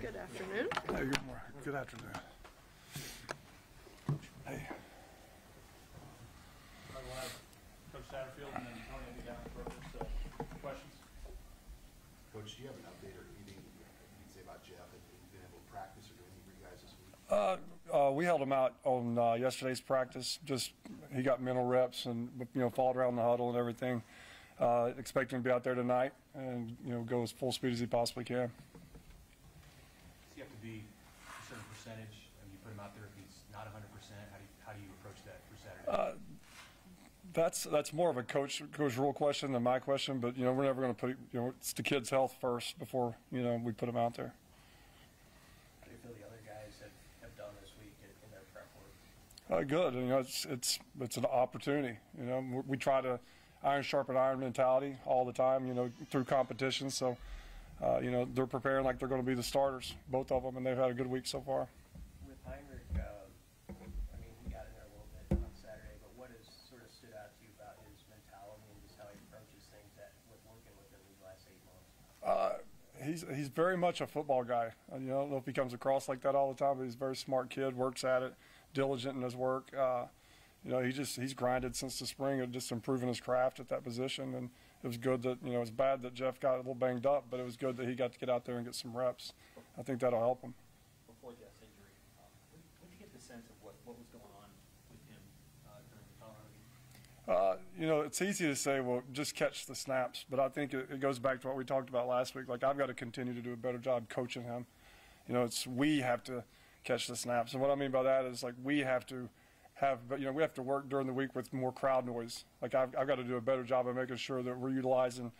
Good afternoon. Hey, good morning. Good afternoon. Hey. We'll have Coach Satterfield and then Tony will be down for us. Questions? Coach, do you have an update or anything you can say about Jeff? Have you been able to practice or do anything for you guys this week? We held him out on yesterday's practice. Just he got mental reps and followed around the huddle and everything. Expecting to be out there tonight and go as full speed as he possibly can. Does he have to be a certain percentage? I mean, you put him out there if he's not 100%. How do you approach that for Saturday? That's more of a coach rule question than my question. But we're never going to put it's the kid's health first before we put him out there. How do you feel the other guys have done this week in their prep work? Good. It's an opportunity. We try to iron sharpen iron mentality all the time. Through competition. So they're preparing like they're going to be the starters, both of them, and they've had a good week so far. With Heinrich, he got in there a little bit on Saturday, but what has sort of stood out to you about his mentality and just how he approaches things with working with him these last 8 months? He's very much a football guy. I don't know if he comes across like that all the time, but he's a very smart kid, works at it, diligent in his work. He's grinded since the spring of just improving his craft at that position, and it was good that it's bad that Jeff got a little banged up, but it was good that he got to get out there and get some reps. I think that'll help him. Before Jeff's injury, when did you get the sense of what was going on with him during the Colorado game? It's easy to say, well, just catch the snaps, but I think it goes back to what we talked about last week. Like, I've got to continue to do a better job coaching him. We have to catch the snaps, and what I mean by that is like we have to work during the week with more crowd noise. Like I've got to do a better job of making sure that we're utilizing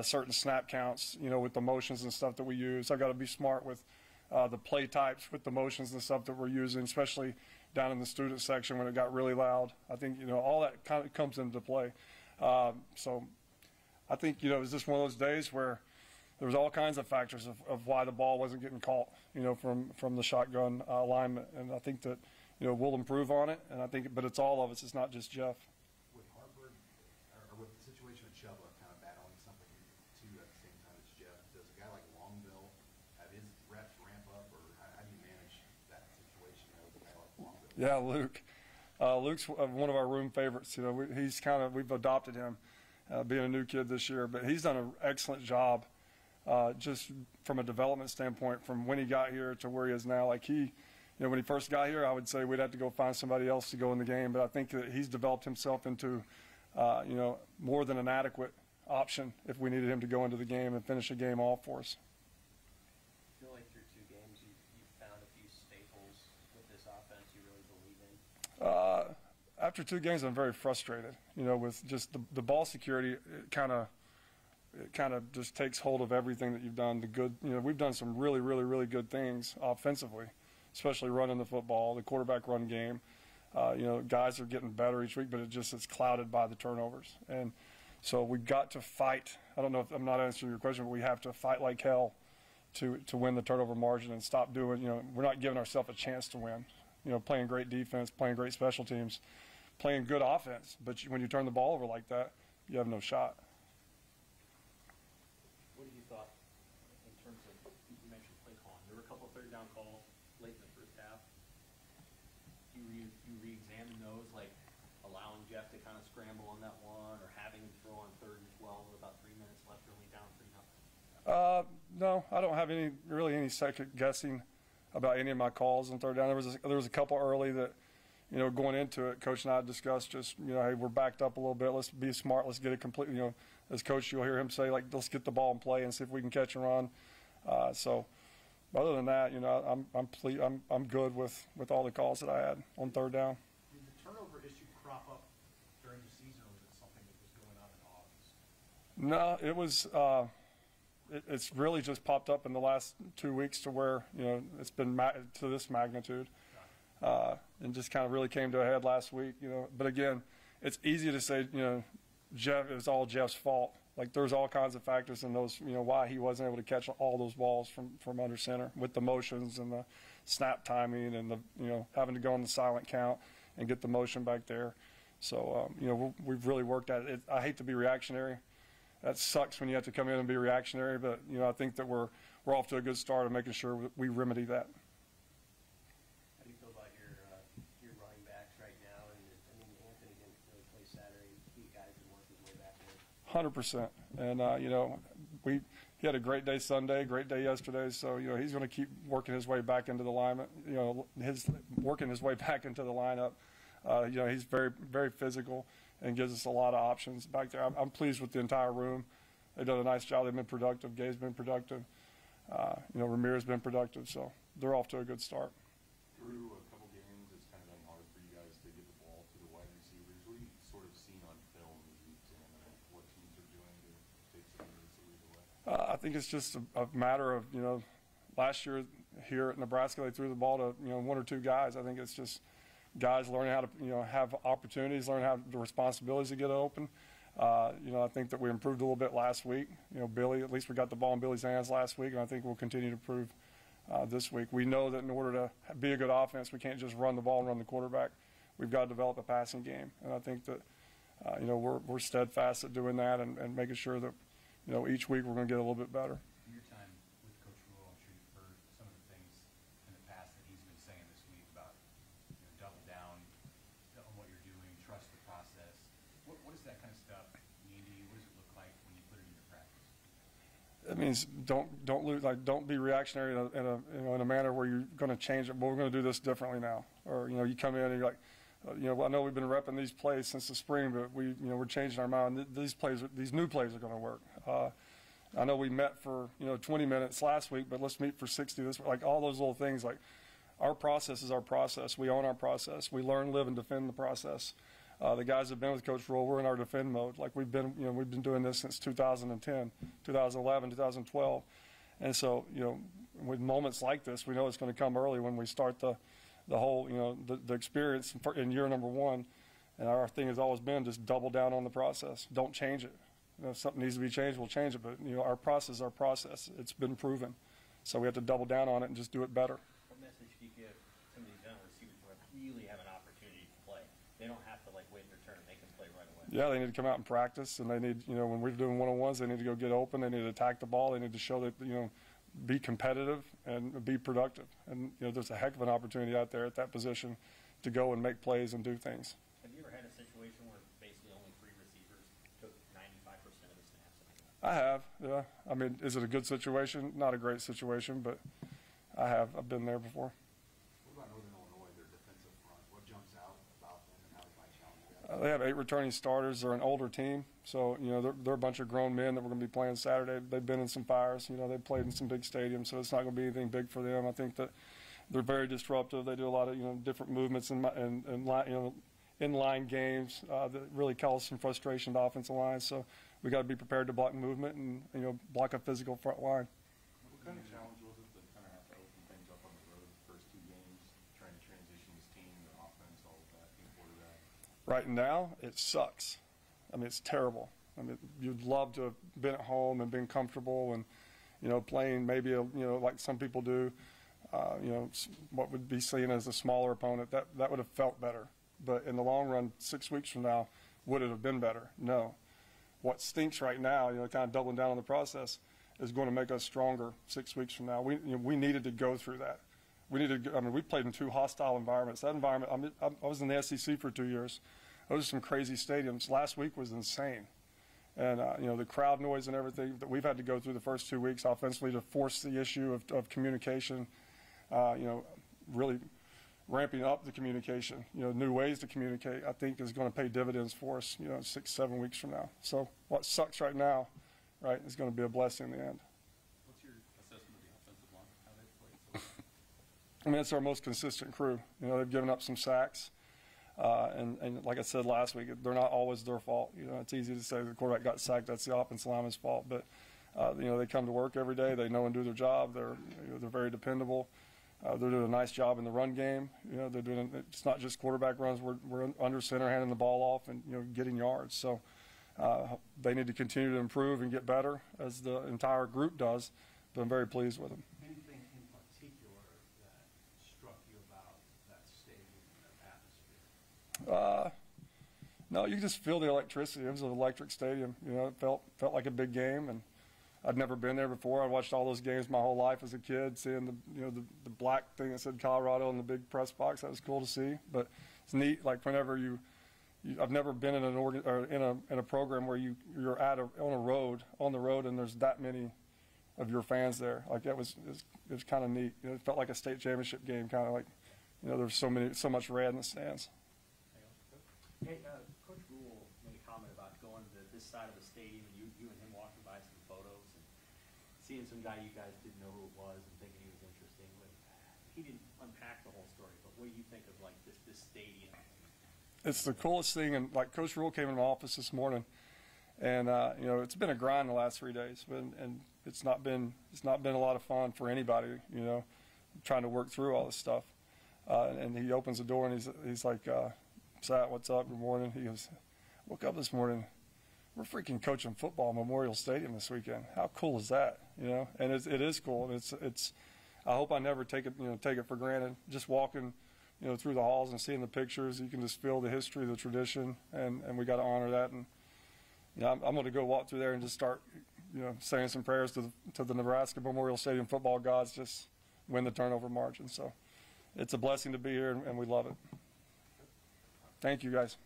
certain snap counts, with the motions and stuff that we use. I've got to be smart with the play types with the motions and stuff that we're using, especially down in the student section when it got really loud. I think, all that kind of comes into play. So I think, it was just one of those days where there was all kinds of factors of why the ball wasn't getting caught, from the shotgun alignment. And I think that, we'll improve on it, and I think, but it's all of us. It's not just Jeff. With Hartford, or with the situation with Chuba kind of battling something too at the same time as Jeff, does a guy like Longville have his reps ramp up, or how do you manage that situation with a guy like Longville? Yeah, Luke. Luke's one of our room favorites. We've adopted him, being a new kid this year, but he's done an excellent job, just from a development standpoint, from when he got here to where he is now. Like when he first got here, I would say we'd have to go find somebody else to go in the game. But I think that he's developed himself into, more than an adequate option if we needed him to go into the game and finish a game off for us. I feel like through 2 games you've found a few staples with this offense you really believe in. After 2 games, I'm very frustrated. With just the ball security, it kind of just takes hold of everything that you've done. We've done some really, really, really good things offensively, especially running the football, the quarterback run game. Guys are getting better each week, but it's clouded by the turnovers. And so we've got to fight. I don't know if I'm not answering your question, but we have to fight like hell to win the turnover margin and stop doing, we're not giving ourselves a chance to win. Playing great defense, playing great special teams, playing good offense. But when you turn the ball over like that, you have no shot. What have you thought in terms of, you mentioned play calling? There were a couple of third down calls late in the first half. You re-examine those, like allowing Jeff to kind of scramble on that one, or having him throw on 3rd and 12 with about 3 minutes left, only down 3-0? No, I don't have any second guessing about any of my calls on 3rd down. There was a couple early that, going into it, Coach and I discussed just, hey, we're backed up a little bit. Let's be smart. Let's get it completely. As Coach, you'll hear him say, like, let's get the ball in play and see if we can catch and run. So other than that, I'm good with all the calls that I had on 3rd down. Did the turnover issue crop up during the season, or was it something that was going on in August? No, it was. It's really just popped up in the last 2 weeks to where it's been to this magnitude, and just kind of really came to a head last week. But again, it's easy to say Jeff, it was all Jeff's fault. Like there's all kinds of factors in those, why he wasn't able to catch all those balls from under center with the motions and the snap timing and the having to go on the silent count and get the motion back there. So we've really worked at it. I hate to be reactionary. That sucks when you have to come in and be reactionary, but I think that we're we're off to a good start of making sure we remedy that. How do you feel about your running backs right now? And I mean, Anthony didn't really play Saturday. He guys and work his way back in. 100%. And, you know, he had a great day Sunday, great day yesterday. So, you know, he's going to keep working his way back into the alignment, you know, working his way back into the lineup. You know, he's very, very physical and gives us a lot of options back there. I'm pleased with the entire room. They've done a nice job. They've been productive. Gabe's been productive. You know, Ramirez's been productive. So they're off to a good start. Through a couple games, it's kind of been hard for you guys to get the ball to the wide receivers. What have you sort of seen on film as you examine what teams are doing to take some of these lead away? I think it's just a matter of, you know, last year here at Nebraska, they threw the ball to, you know, one or two guys. I think it's just guys learning how to, you know, have opportunities, learn how the responsibilities to get open. You know, I think that we improved a little bit last week. You know, Billy, at least we got the ball in Billy's hands last week, and I think we'll continue to improve this week. We know that in order to be a good offense, we can't just run the ball and run the quarterback. We've got to develop a passing game, and I think that, you know, we're steadfast at doing that and making sure that, you know, each week we're going to get a little bit better. In your time with Coach Rule, I'm sure you've heard some of the things in the past that he's been saying this week about, you know, double down on what you're doing, trust the process. What does that kind of stuff mean to you? What does it look like when you put it into practice? It means don't lose, like, don't be reactionary in a manner where you're going to change it. But we're going to do this differently now. Or, you know, you come in and you're like, you know, I know we've been repping these plays since the spring, but you know, we're changing our mind. These new plays are going to work. I know we met for, you know, 20 minutes last week, but let's meet for 60 this week. Like, all those little things. Like, our process is our process. We own our process. We learn, live, and defend the process. The guys that have been with Coach Roll, we're in our defend mode. Like, we've been doing this since 2010, 2011, 2012. And so, you know, with moments like this, we know it's going to come early when we start the whole, you know, the experience in year number one. And our thing has always been just double down on the process. Don't change it. You know, if something needs to be changed, we'll change it. But, you know, our process is our process. It's been proven. So we have to double down on it and just do it better. What message do you give some of these young receivers who really have an opportunity to play? They don't have to, like, wait their turn. They can play right away. Yeah, they need to come out and practice. And they need, you know, when we're doing one-on-ones, they need to go get open. They need to attack the ball. They need to show that, you know, be competitive and be productive. And, you know, there's a heck of an opportunity out there at that position to go and make plays and do things. Have you ever had a situation where basically only 3 receivers took 95% of the snaps? I have, yeah. I mean, is it a good situation? Not a great situation, but I've been there before. What about Northern Illinois, their defensive front? What jumps out about them and how they might challenge you guys? They have 8 returning starters. They're an older team. So, you know, they're a bunch of grown men that we're going to be playing Saturday. They've been in some fires. You know, they've played in some big stadiums, so it's not going to be anything big for them. I think that they're very disruptive. They do a lot of, you know, different movements and you know, in-line games that really cause some frustration to offensive lines. So we got to be prepared to block movement and, you know, block a physical front line. What kind of challenge was it to kind of have to open things up on the road the first 2 games, trying to transition this team, the offense, all of that, being quarterback? Right now, it sucks. I mean, it's terrible. I mean, you'd love to have been at home and been comfortable and, you know, playing maybe, you know, like some people do, you know, what would be seen as a smaller opponent. That would have felt better. But in the long run, 6 weeks from now, would it have been better? No. What stinks right now, you know, kind of doubling down on the process, is going to make us stronger 6 weeks from now. We needed to go through that. We needed. I mean, we played in 2 hostile environments. That environment. I mean, I was in the SEC for 2 years. Those are some crazy stadiums. Last week was insane, and you know, the crowd noise and everything that we've had to go through the first 2 weeks offensively to force the issue of communication. You know, really ramping up the communication. You know, new ways to communicate. I think is going to pay dividends for us. You know, 6, 7 weeks from now. So what sucks right now, right, is going to be a blessing in the end. What's your assessment of the offensive line, how they've played so far? I mean, it's our most consistent crew. You know, they've given up some sacks. And like I said last week, they're not always their fault. You know, it's easy to say the quarterback got sacked, that's the offensive lineman's fault. But, you know, they come to work every day. They know and do their job. They're very dependable. They're doing a nice job in the run game. You know, they're doing it's not just quarterback runs. We're under center, handing the ball off and, you know, getting yards. So they need to continue to improve and get better, as the entire group does. But I'm very pleased with them. Anything in particular that struck you about that stadium and that atmosphere? No, you can just feel the electricity. It was an electric stadium. You know, it felt like a big game, and I'd never been there before. I watched all those games my whole life as a kid, seeing the black thing that said Colorado in the big press box. That was cool to see. But it's neat, like whenever I've never been in in a program where you're on the road, and there's that many of your fans there. Like it was kind of neat. It felt like a state championship game, kind of like, there's so much red in the stands. Hey, Coach Rule made a comment about going to this side of the stadium, and you and him walking by some photos and seeing some guy you guys didn't know who it was and thinking he was interesting. But he didn't unpack the whole story. But what do you think of like this stadium? It's the coolest thing, and like Coach Rule came in my office this morning, and it's been a grind the last 3 days, and it's not been a lot of fun for anybody, trying to work through all this stuff. And he opens the door and he's like, Sat, what's up? Good morning. He goes, woke up this morning. We're freaking coaching football at Memorial Stadium this weekend. How cool is that? And it is cool. And it's. I hope I never take it for granted. Just walking, through the halls and seeing the pictures, you can just feel the history, the tradition, and we got to honor that. And I'm going to go walk through there and just start, saying some prayers to the Nebraska Memorial Stadium football gods, just win the turnover margin. So it's a blessing to be here, and we love it. Thank you, guys.